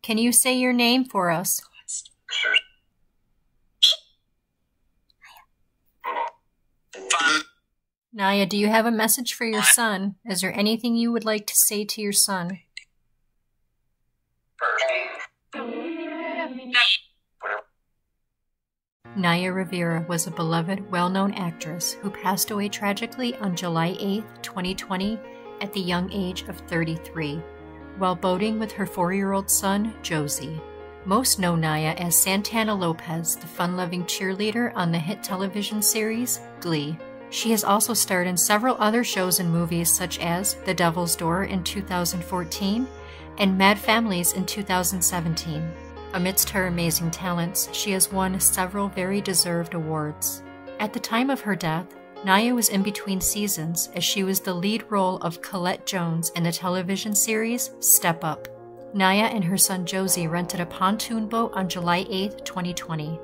Can you say your name for us? Naya, do you have a message for your son? Is there anything you would like to say to your son? Naya Rivera was a beloved, well-known actress who passed away tragically on July 8, 2020, at the young age of 33, while boating with her 4-year-old son, Josie. Most know Naya as Santana Lopez, the fun-loving cheerleader on the hit television series Glee. She has also starred in several other shows and movies such as The Devil's Door in 2014 and Mad Families in 2017. Amidst her amazing talents, she has won several very deserved awards. At the time of her death, Naya was in between seasons as she was the lead role of Colette Jones in the television series Step Up. Naya and her son Josie rented a pontoon boat on July 8, 2020.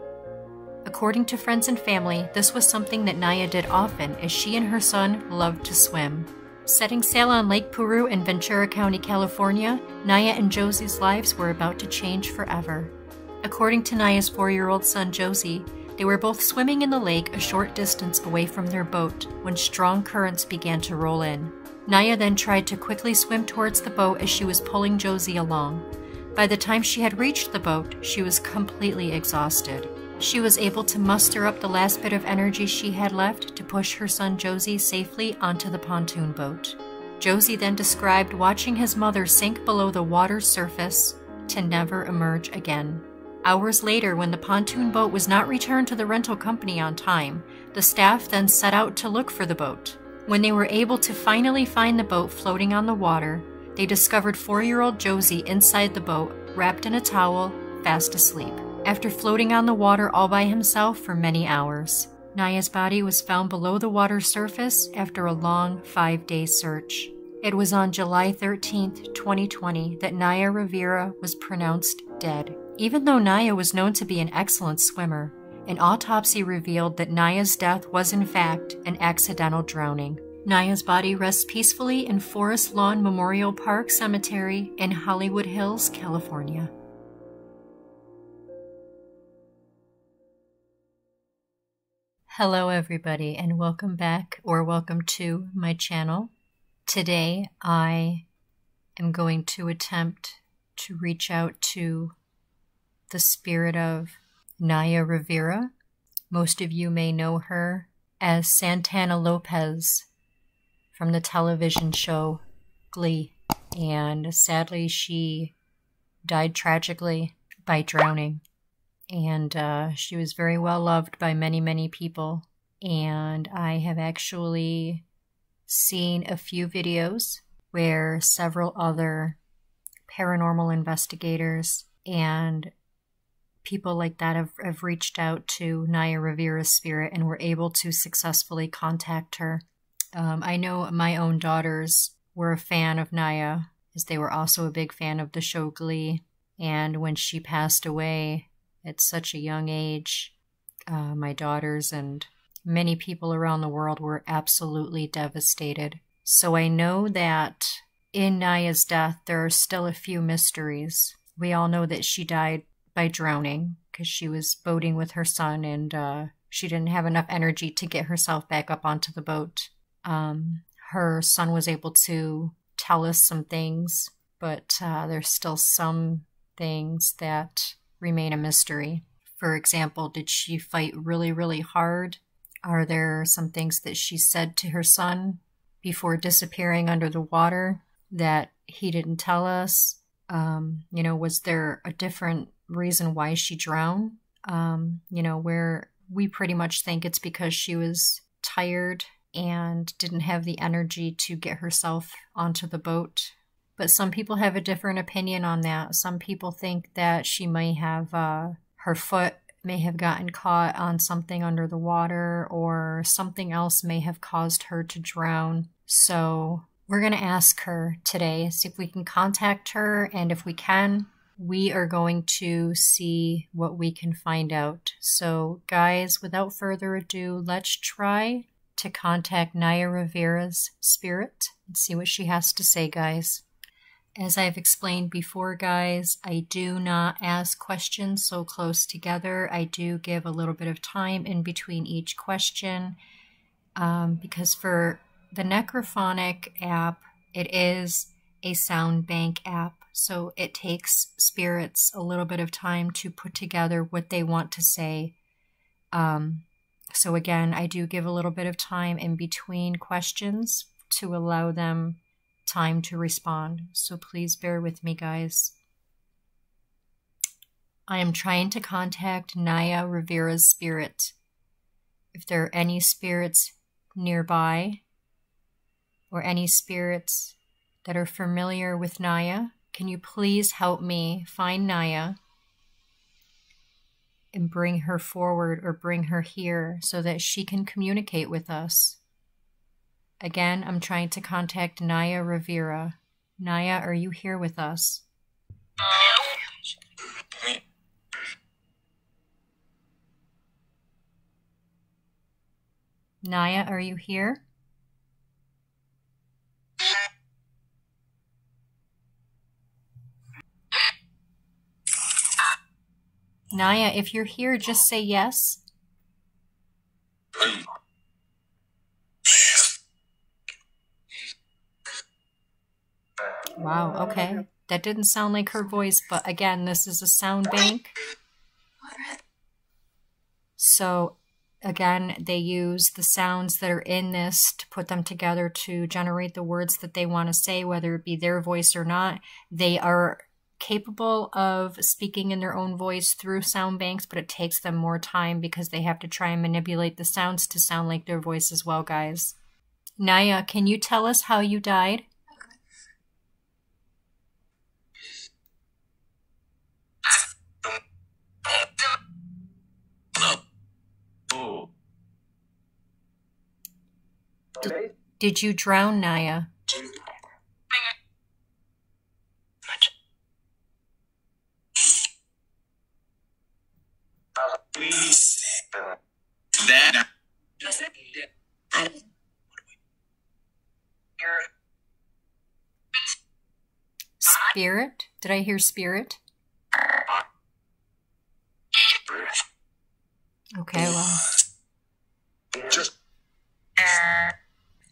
According to friends and family, this was something that Naya did often as she and her son loved to swim. Setting sail on Lake Peru in Ventura County, California, Naya and Josie's lives were about to change forever. According to Naya's 4-year-old son Josie, they were both swimming in the lake a short distance away from their boat when strong currents began to roll in. Naya then tried to quickly swim towards the boat as she was pulling Josie along. By the time she had reached the boat, she was completely exhausted. She was able to muster up the last bit of energy she had left to push her son Josie safely onto the pontoon boat. Josie then described watching his mother sink below the water's surface to never emerge again. Hours later, when the pontoon boat was not returned to the rental company on time, the staff then set out to look for the boat. When they were able to finally find the boat floating on the water, they discovered 4-year-old Josie inside the boat, wrapped in a towel, fast asleep, after floating on the water all by himself for many hours. Naya's body was found below the water's surface after a long 5-day search. It was on July 13, 2020 that Naya Rivera was pronounced dead. Even though Naya was known to be an excellent swimmer, an autopsy revealed that Naya's death was in fact an accidental drowning. Naya's body rests peacefully in Forest Lawn Memorial Park Cemetery in Hollywood Hills, California. Hello everybody, and welcome back or welcome to my channel. Today I am going to attempt to reach out to the spirit of Naya Rivera. Most of you may know her as Santana Lopez from the television show Glee, and sadly she died tragically by drowning. And she was very well loved by many people, and I have actually seen a few videos where several other paranormal investigators and people like that have reached out to Naya Rivera's spirit and were able to successfully contact her. I know my own daughters were a fan of Naya, as they were also a big fan of the show Glee, and when she passed away at such a young age, my daughters and many people around the world were absolutely devastated. So I know that in Naya's death, there are still a few mysteries. We all know that she died by drowning because she was boating with her son, and she didn't have enough energy to get herself back up onto the boat. Her son was able to tell us some things, but there's still some things that remain a mystery. For example, did she fight really hard? Are there some things that she said to her son before disappearing under the water that he didn't tell us? Was there a different reason why she drowned? Where we pretty much think it's because she was tired and didn't have the energy to get herself onto the boat. But some people have a different opinion on that. Some people think that she may have, her foot may have gotten caught on something under the water, or something else may have caused her to drown. So we're going to ask her today, see if we can contact her, and if we can, we are going to see what we can find out. So guys, without further ado, let's try to contact Naya Rivera's spirit and see what she has to say, guys. As I've explained before, guys, I do not ask questions so close together. I do give a little bit of time in between each question because for the Necrophonic app, it is a sound bank app. So it takes spirits a little bit of time to put together what they want to say. So again, I do give a little bit of time in between questions to allow them time to respond. So please bear with me, guys. I am trying to contact Naya Rivera's spirit. If there are any spirits nearby or any spirits that are familiar with Naya, can you please help me find Naya and bring her forward or bring her here so that she can communicate with us? Again, I'm trying to contact Naya Rivera. Naya, are you here with us? Naya, are you here? Naya, if you're here, just say yes. Wow, okay. That didn't sound like her voice, but again, this is a sound bank. So again, they use the sounds that are in this to put them together to generate the words that they want to say, whether it be their voice or not. They are capable of speaking in their own voice through sound banks, but it takes them more time because they have to try and manipulate the sounds to sound like their voice as well, guys. Naya, can you tell us how you died? Did you drown, Naya? Spirit? Did I hear spirit? Okay, well.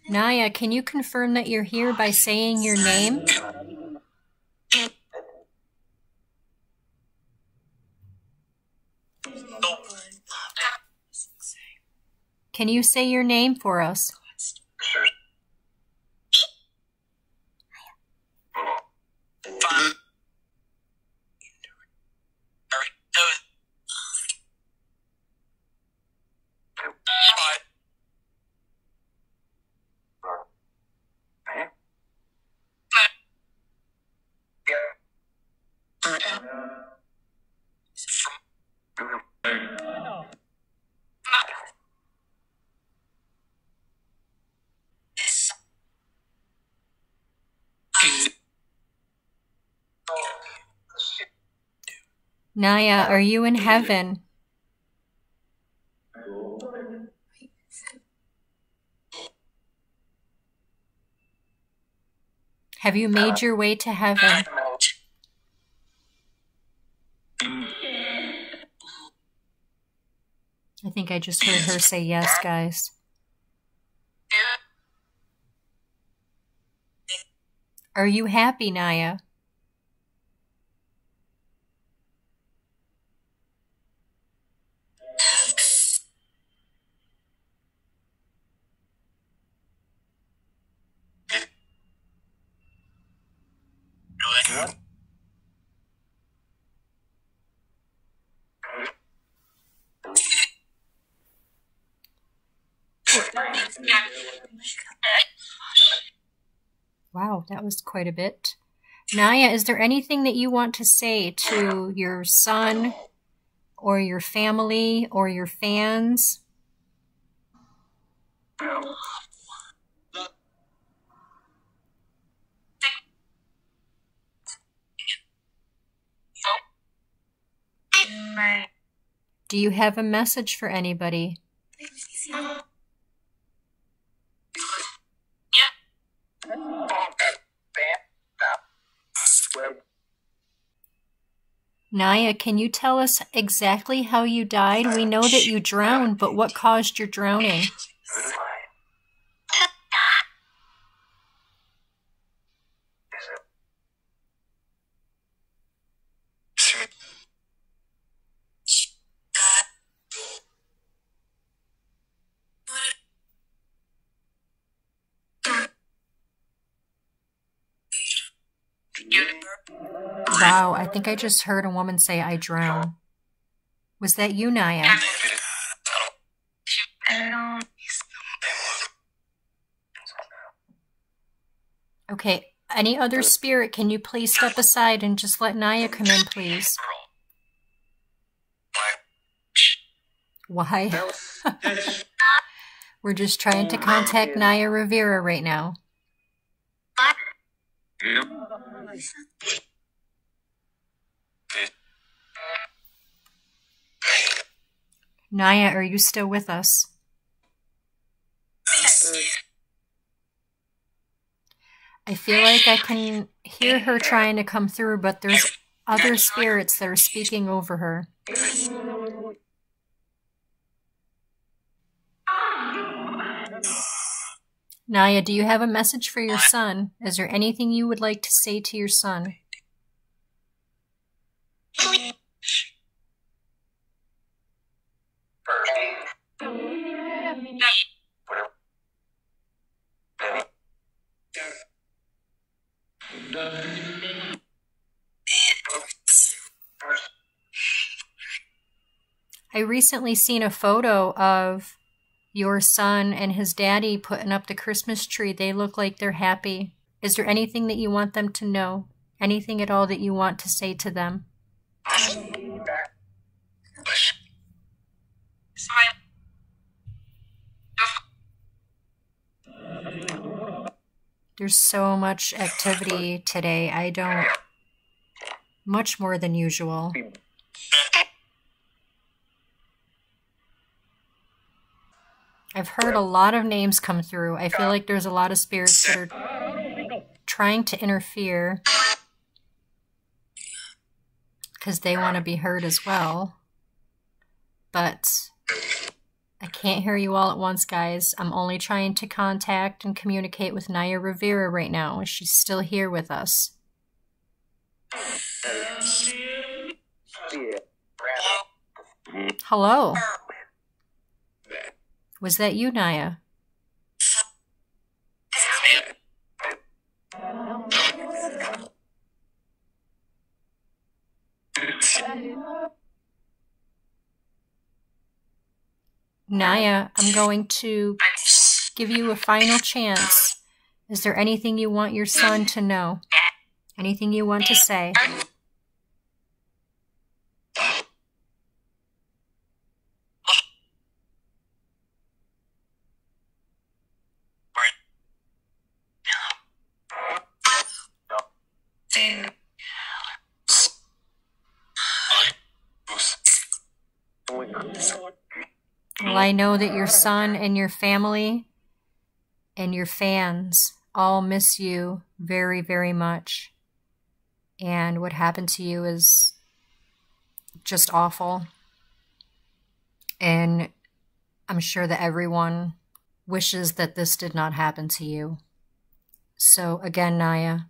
Naya, can you confirm that you're here by saying your name? Can you say your name for us? Naya, are you in heaven? Have you made your way to heaven? I think I just heard her say yes, guys. Are you happy, Naya? Wow, that was quite a bit. Naya, is there anything that you want to say to your son or your family or your fans? Do you have a message for anybody? Naya, can you tell us exactly how you died? We know that you drowned, but what caused your drowning? Wow, I think I just heard a woman say, I drown. Was that you, Naya? Okay, any other spirit, can you please step aside and just let Naya come in, please? Why? We're just trying to contact Naya Rivera right now. Naya, are you still with us? I feel like I can hear her trying to come through, but there's other spirits that are speaking over her. Naya, do you have a message for your son? Is there anything you would like to say to your son? I recently seen a photo of your son and his daddy putting up the Christmas tree. They look like they're happy. Is there anything that you want them to know? Anything at all that you want to say to them? There's so much activity today. Much more than usual. I've heard a lot of names come through. I feel like there's a lot of spirits that are trying to interfere because they want to be heard as well. But I can't hear you all at once, guys. I'm only trying to contact and communicate with Naya Rivera right now. She's still here with us. Hello. Was that you, Naya? Naya, I'm going to give you a final chance. Is there anything you want your son to know? Anything you want to say? Well, I know that your son and your family and your fans all miss you very, very much. And what happened to you is just awful. And I'm sure that everyone wishes that this did not happen to you. So again, Naya,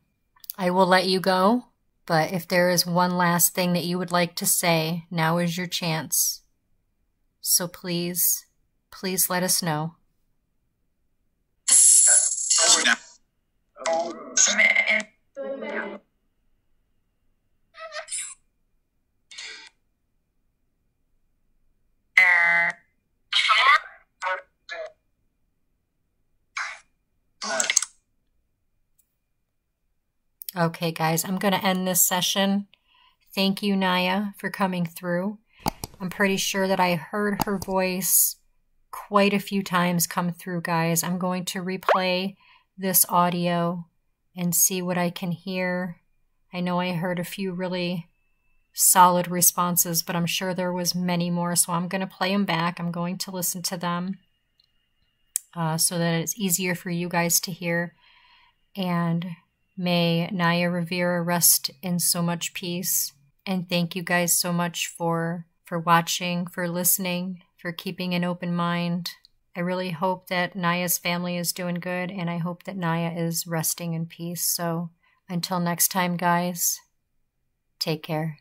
I will let you go. But if there is one last thing that you would like to say, now is your chance. So please, please let us know. Okay, guys, I'm going to end this session. Thank you, Naya, for coming through. I'm pretty sure that I heard her voice quite a few times come through, guys. I'm going to replay this audio and see what I can hear. I know I heard a few really solid responses, but I'm sure there was many more, so I'm going to play them back. I'm going to listen to them so that it's easier for you guys to hear. And may Naya Rivera rest in so much peace. And thank you guys so much for watching, for listening, for keeping an open mind. I really hope that Naya's family is doing good, and I hope that Naya is resting in peace. So until next time, guys, take care.